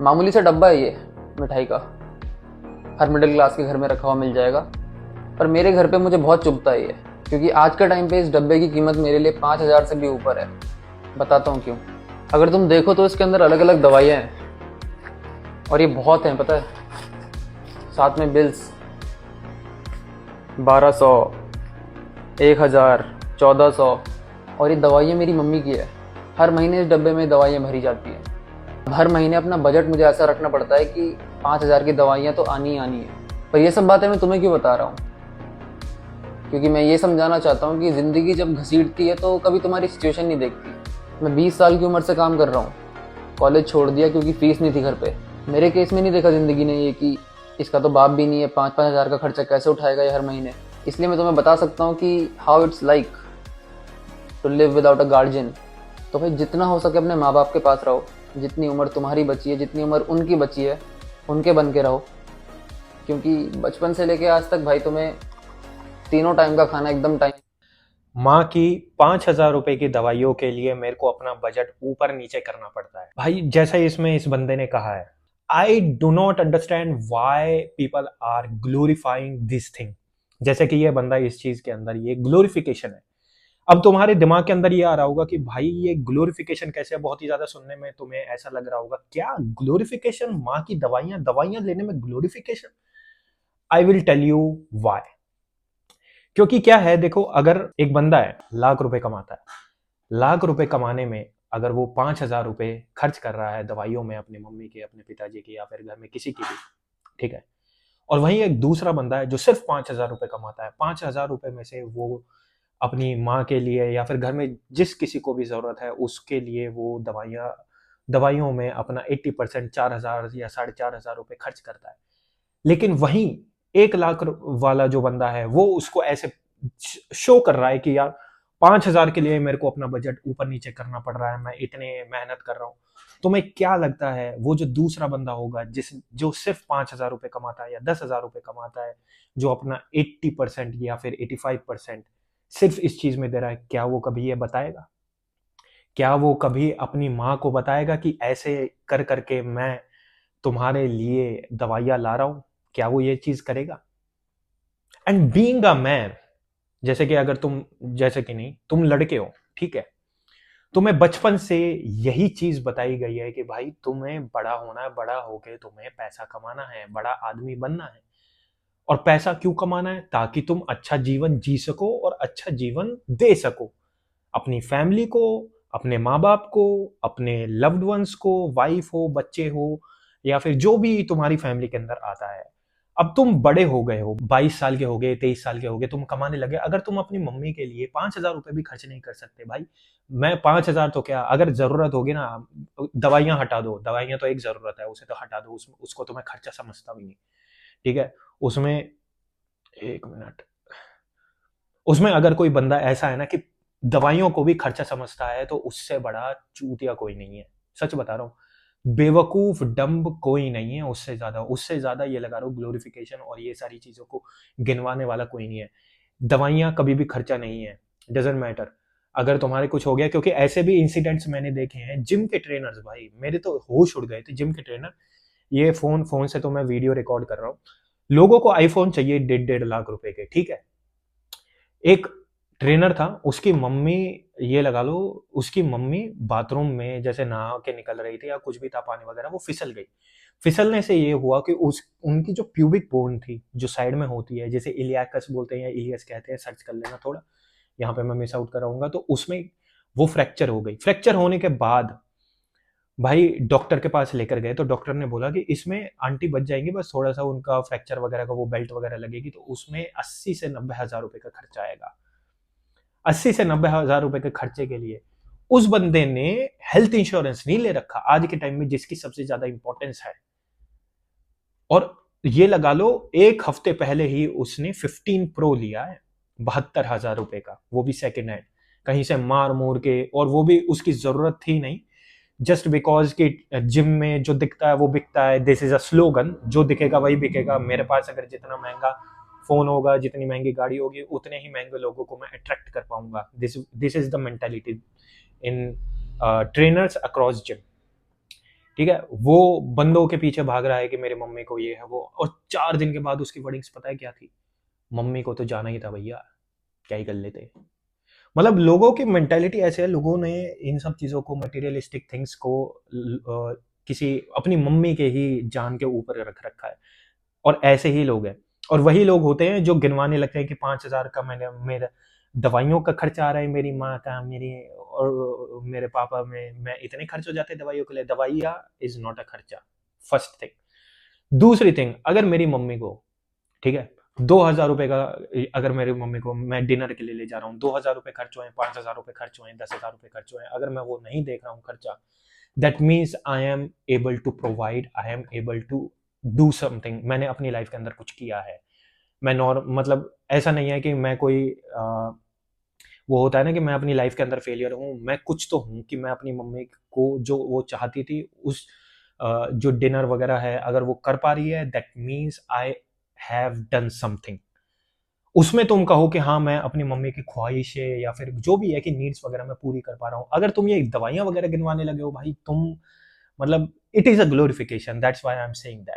मामूली सा डब्बा है ये मिठाई का, हर मिडिल क्लास के घर में रखा हुआ मिल जाएगा। पर मेरे घर पे मुझे बहुत चुभता है ये, क्योंकि आज के टाइम पे इस डब्बे की कीमत मेरे लिए 5,000 से भी ऊपर है। बताता हूँ क्यों। अगर तुम देखो तो इसके अंदर अलग अलग दवाइयाँ हैं, और ये बहुत हैं पता है। साथ में बिल्स 1200, 1,000, 1,400, और ये दवाइयाँ मेरी मम्मी की है। हर महीने इस डब्बे में दवाइयाँ भरी जाती हैं। हर महीने अपना बजट मुझे ऐसा रखना पड़ता है कि 5,000 की दवाइयाँ तो आनी ही आनी है। पर ये सब बातें मैं तुम्हें क्यों बता रहा हूँ? क्योंकि मैं ये समझाना चाहता हूँ कि ज़िंदगी जब घसीटती है तो कभी तुम्हारी सिचुएशन नहीं देखती। मैं 20 साल की उम्र से काम कर रहा हूँ, कॉलेज छोड़ दिया क्योंकि फीस नहीं थी घर पे। मेरे केस में नहीं देखा ज़िंदगी ने ये कि इसका तो बाप भी नहीं है, 5-5 हज़ार का खर्चा कैसे उठाएगा ये हर महीने। इसलिए मैं तुम्हें बता सकता हूँ कि how it's like to live without a guardian. तो भाई जितना हो सके अपने माँ बाप के पास रहो। जितनी उम्र तुम्हारी बची है, जितनी उम्र उनकी बची है, उनके बन के रहो। क्योंकि बचपन से लेके आज तक भाई तुम्हें तीनों टाइम का खाना एकदम टाइम। माँ की 5,000 रुपए की दवाइयों के लिए मेरे को अपना बजट ऊपर नीचे करना पड़ता है। भाई जैसा इसमें इस बंदे ने कहा है, I do not understand why people are glorifying this thing. जैसे कि ये बंदा इस चीज के अंदर ये ग्लोरिफिकेशन है। अब तुम्हारे दिमाग के अंदर ये आ रहा होगा कि भाई ये ग्लोरिफिकेशन कैसे है, बहुत ही ज्यादा सुनने में तुम्हें ऐसा लग रहा होगा, क्या ग्लोरिफिकेशन, माँ की दवाइयां दवाइयां लेने में glorification? I will tell you why. क्योंकि क्या है, देखो, अगर एक बंदा है लाख रुपए कमाता है, लाख रुपए कमाने में अगर वो 5,000 रुपए खर्च कर रहा है दवाइयों में, अपनी मम्मी के, अपने पिताजी की, या फिर घर में किसी की भी, ठीक है। और वहीं एक दूसरा बंदा है जो सिर्फ 5,000 रुपए कमाता है, 5,000 रुपए में से वो अपनी माँ के लिए या फिर घर में जिस किसी को भी जरूरत है उसके लिए वो दवाइयों में अपना 80%, 4,000 या 4,500 रुपए खर्च करता है। लेकिन वहीं 1 लाख वाला जो बंदा है वो उसको ऐसे शो कर रहा है कि यार 5,000 के लिए मेरे को अपना बजट ऊपर नीचे करना पड़ रहा है, मैं इतने मेहनत कर रहा हूँ। तुम्हें क्या लगता है वो जो दूसरा बंदा होगा जो सिर्फ 5,000 रुपए कमाता है या 10,000 रुपए कमाता है, जो अपना 80% या फिर 85% सिर्फ इस चीज में दे रहा है, क्या वो कभी ये बताएगा? क्या वो कभी अपनी माँ को बताएगा कि ऐसे कर करके मैं तुम्हारे लिए दवाइयां ला रहा हूं? क्या वो ये चीज करेगा? एंड बीइंग अ मैन, जैसे कि अगर तुम, जैसे कि नहीं, तुम लड़के हो, ठीक है, तुम्हें बचपन से यही चीज बताई गई है कि भाई तुम्हें बड़ा होना है, बड़ा होके तुम्हें पैसा कमाना है, बड़ा आदमी बनना है। और पैसा क्यों कमाना है? ताकि तुम अच्छा जीवन जी सको और अच्छा जीवन दे सको अपनी फैमिली को, अपने माँ बाप को, अपने लव्ड वंस को, वाइफ हो, बच्चे हो, या फिर जो भी तुम्हारी फैमिली के अंदर आता है। अब तुम बड़े हो गए हो, 22 साल के हो गए, 23 साल के हो गए, तुम कमाने लगे, अगर तुम अपनी मम्मी के लिए 5,000 रुपए भी खर्च नहीं कर सकते भाई। मैं 5,000 तो क्या, अगर जरूरत होगी ना, दवाइयां हटा दो, दवाइयां तो एक जरूरत है, उसे तो हटा दो, उसको तो मैं खर्चा समझता भी नहीं, ठीक है। उसमें, एक मिनट, उसमें अगर कोई बंदा ऐसा है ना कि दवाइयों को भी खर्चा समझता है, तो उससे बड़ा चूतिया कोई नहीं है। सच बता रहा हूँ, बेवकूफ डम्ब कोई नहीं है उससे ज्यादा ये लगा रहा हूँ, ग्लोरिफिकेशन और ये सारी चीजों को गिनवाने वाला कोई नहीं है। दवाइयां कभी भी खर्चा नहीं है, डजेंट मैटर। अगर तुम्हारे कुछ हो गया, क्योंकि ऐसे भी इंसिडेंट्स मैंने देखे हैं, जिम के ट्रेनर्स, भाई मेरे तो होश उड़ गए थे, जिम के ट्रेनर, ये फोन फोन से तो मैं वीडियो रिकॉर्ड कर रहा हूँ, लोगों को आईफोन चाहिए 1.5 लाख रुपए के, ठीक है। एक ट्रेनर था, उसकी मम्मी, ये लगा लो, उसकी मम्मी बाथरूम में जैसे नहा के निकल रही थी या कुछ भी था, पानी वगैरह, वो फिसल गई। फिसलने से ये हुआ कि उस उनकी जो प्यूबिक बोन थी, जो साइड में होती है, जैसे इलियाकस बोलते हैं या इलियस कहते हैं, सर्च कर लेना थोड़ा, यहाँ पे मैं मिस आउट कराऊंगा, तो उसमें वो फ्रैक्चर हो गई। फ्रैक्चर होने के बाद भाई डॉक्टर के पास लेकर गए, तो डॉक्टर ने बोला कि इसमें आंटी बच जाएंगी, बस थोड़ा सा उनका फ्रैक्चर वगैरह का वो बेल्ट वगैरह लगेगी, तो उसमें 80 से 90 हज़ार रुपए का खर्चा आएगा। 80 से 90 हज़ार रुपए के खर्चे के लिए उस बंदे ने हेल्थ इंश्योरेंस नहीं ले रखा, आज के टाइम में जिसकी सबसे ज्यादा इंपॉर्टेंस है। और ये लगा लो, एक हफ्ते पहले ही उसने 15 प्रो लिया है, 72 हज़ार रुपए का, वो भी सेकेंड हैंड, कहीं से मार मोर के, और वो भी उसकी जरूरत थी नहीं, जस्ट बिकॉज कि जिम में जो दिखता है वो बिकता है, दिस इज अ स्लोगन, जो दिखेगा वही बिकेगा, मेरे पास अगर जितना महंगा फोन होगा, जितनी महंगी गाड़ी होगी, उतने ही महंगे लोगों को मैं अट्रैक्ट कर पाऊंगा। This this is the mentality in trainers across gym. ठीक है, वो बंदों के पीछे भाग रहा है कि मेरी मम्मी को ये है वो, और 4 दिन के बाद उसकी वर्डिंग्स पता है क्या थी? मम्मी को तो जाना ही था भैया, क्या ही कर लेते। मतलब लोगों की मेंटालिटी ऐसे है, लोगों ने इन सब चीज़ों को, मटेरियलिस्टिक थिंग्स को किसी अपनी मम्मी के ही जान के ऊपर रख रखा है। और ऐसे ही लोग हैं, और वही लोग होते हैं जो गिनवाने लगते हैं कि 5,000 का मैंने मेरा दवाइयों का खर्चा आ रहा है, मेरी माँ का, मेरी और मेरे पापा में, मैं इतने खर्च हो जाते हैं दवाइयों के लिए। दवाइयाँ इज नॉट अ खर्चा, फर्स्ट थिंग। दूसरी थिंग, अगर मेरी मम्मी को, ठीक है, 2,000 रुपए का, अगर मेरी मम्मी को मैं डिनर के लिए ले जा रहा हूँ, 2,000 रुपए खर्च हुए, 5,000 रुपए खर्च हुए, 10,000 रुपए खर्च हुए, अगर मैं वो नहीं देख रहा हूँ खर्चा, that means I am able to provide, I am able to do something. मैंने अपनी लाइफ के अंदर कुछ किया है। मैं मतलब ऐसा नहीं है कि मैं कोई वो होता है ना कि मैं अपनी लाइफ के अंदर फेलियर हूँ। मैं कुछ तो हूँ कि मैं अपनी मम्मी को जो वो चाहती थी, उस जो डिनर वगैरह है, अगर वो कर पा रही है, that means I have done something. उसमें तुम कहो कि हाँ मैं अपनी मम्मी की ख्वाहिशें या फिर जो भी है कि नीड्स वगैरह मैं पूरी कर पा रहा हूँ। अगर तुम ये दवाइयां वगैरह गिनवाने लगे हो भाई, तुम मतलब it is a glorification, that's why I am saying that.